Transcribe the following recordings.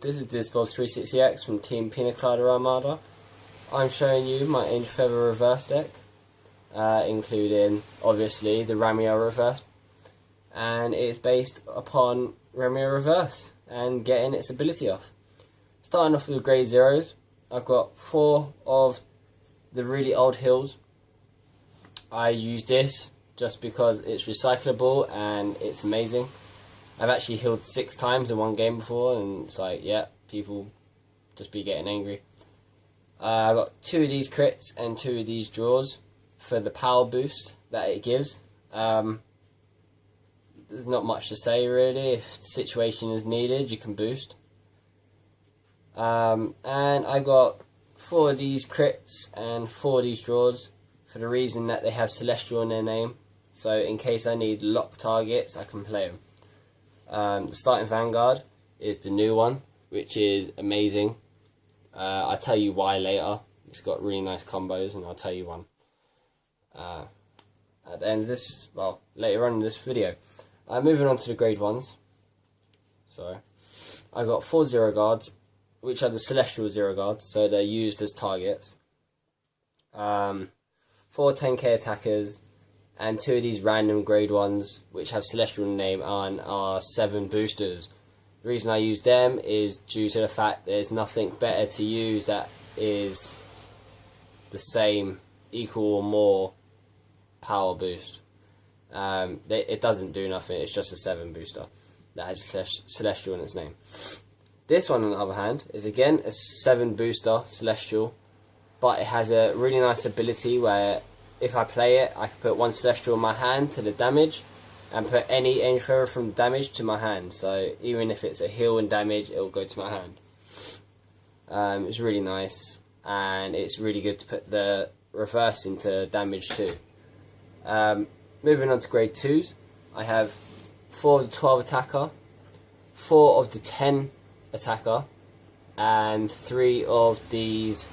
This is DizBob360X from Team Pina Colada Armada. I'm showing you my Angel Feather reverse deck, including obviously the Ramiel reverse, and it's based upon Ramiel reverse and getting its ability off. Starting off with the grade zeros, I've got 4 of the really old heals. I use this just because it's recyclable and it's amazing. I've actually healed 6 times in one game before, and it's like, yeah, people just be getting angry. I've got 2 of these crits and 2 of these draws for the power boost that it gives. There's not much to say really. If the situation is needed, you can boost. And I got 4 of these crits and 4 of these draws for the reason that they have Celestial in their name. So in case I need lock targets, I can play them. The starting Vanguard is the new one, which is amazing. I'll tell you why later. It's got really nice combos, and I'll tell you one at the end of this, well, later on in this video. Moving on to the grade 1s. Sorry. I got 4 Zero Guards, which are the Celestial Zero Guards, so they're used as targets. 4 10k attackers, and 2 of these random grade 1s, which have Celestial in the name, and are 7 boosters. The reason I use them is due to the fact there's nothing better to use that is the same, equal or more power boost. It doesn't do nothing, it's just a 7 booster that has Celestial in its name. This one, on the other hand, is again a 7 booster Celestial, but it has a really nice ability where if I play it, I can put 1 Celestial in my hand to the damage, and put any Angel Feather from damage to my hand. So even if it's a heal and damage, it will go to my hand. It's really nice, and it's really good to put the reverse into damage too. Moving on to grade 2s, I have 4 of the 12 attacker, 4 of the 10 attacker, and 3 of these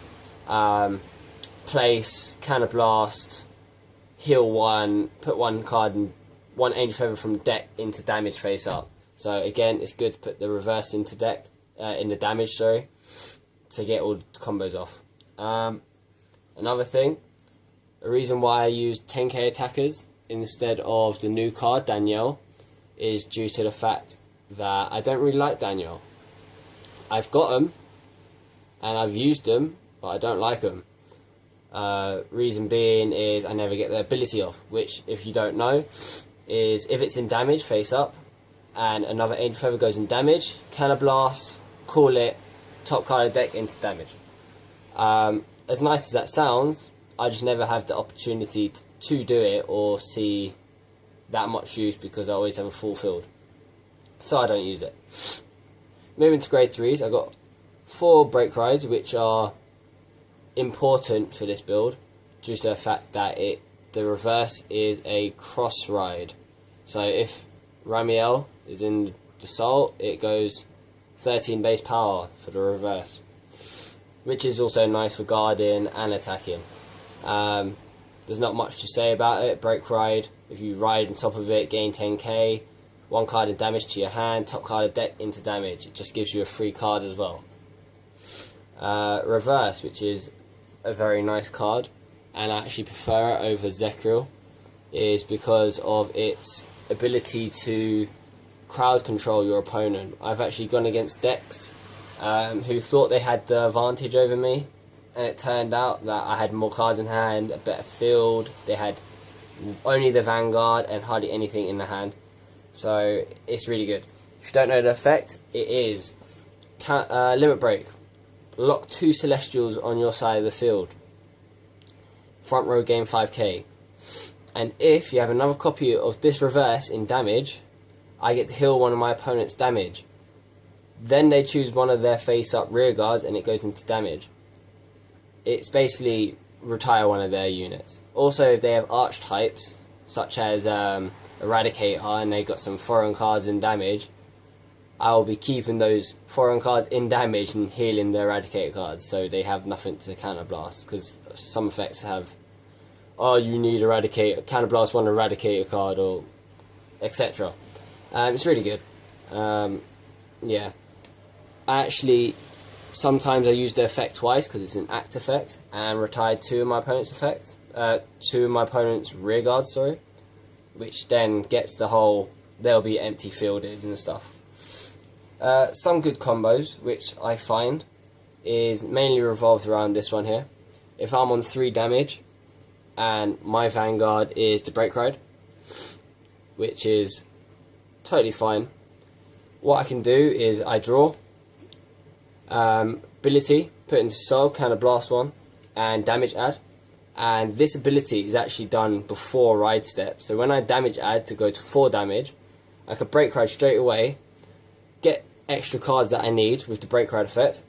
place, Cannon Blast, heal 1, put 1 card and 1 Angel Feather from deck into damage face up. So again, it's good to put the reverse into deck, in the damage, sorry, to get all the combos off. Another thing, the reason why I use 10k attackers instead of the new card, Danielle, is due to the fact that I don't really like Danielle. I've got them, and I've used them, but I don't like them. Reason being is I never get the ability off, which, if you don't know, is if it's in damage face up and another Angel Feather goes in damage, Cannon Blast, call it, top card of deck into damage. As nice as that sounds, I just never have the opportunity to do it or see that much use because I always have a full field, so I don't use it. Moving to grade 3s, I got 4 Break Rides, which are important for this build due to the fact that the reverse is a cross ride. So if Ramiel is in the Soul, it goes 13 base power for the reverse, which is also nice for guarding and attacking. There's not much to say about it. Break Ride, if you ride on top of it, gain 10k, 1 card of damage to your hand, top card of deck into damage. It just gives you a free card as well. Reverse, which is a very nice card, and I actually prefer it over Zekriel, is because of its ability to crowd control your opponent. I've actually gone against decks who thought they had the advantage over me, and it turned out that I had more cards in hand, a better field. They had only the Vanguard and hardly anything in the hand, so it's really good. If you don't know the effect, it is Limit Break. Lock 2 Celestials on your side of the field. Front row gain 5k. And if you have another copy of this reverse in damage, I get to heal one of my opponent's damage. Then they choose one of their face up rear guards and it goes into damage. It's basically retire one of their units. Also, if they have archetypes, such as Eradicator, and they got some foreign cards in damage, I will be keeping those foreign cards in damage and healing the Eradicator cards, so they have nothing to Cannon Blast, because some effects have, oh, you need Eradicator, Cannon Blast 1 Eradicator card, or etc. It's really good. Yeah. Sometimes I use the effect twice because it's an act effect, and retired 2 of my opponent's effects, 2 of my opponent's rear guards, sorry, which then gets the whole, they'll be empty fielded and stuff. Some good combos, which I find, is mainly revolved around this one here. If I'm on 3 damage, and my Vanguard is the Break Ride, which is totally fine, what I can do is I draw, ability, put into Soul, Counter Blast 1, and damage add. And this ability is actually done before Ride Step, so when I damage add to go to 4 damage, I could Break Ride straight away, get extra cards that I need with the Break Ride effect,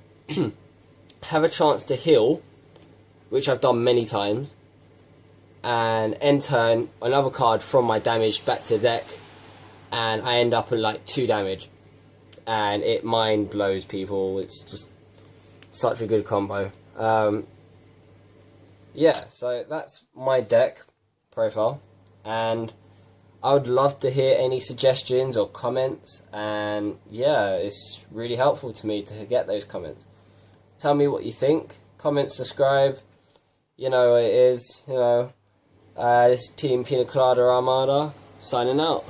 have a chance to heal, which I've done many times, and end turn another card from my damage back to the deck, and I end up with like 2 damage, and it mind blows people. It's just such a good combo. Yeah, so that's my deck profile, and I would love to hear any suggestions or comments, and yeah, it's really helpful to me to get those comments. Tell me what you think, comment, subscribe, you know what it is, you know. This is Team Pina Colada Armada, signing out.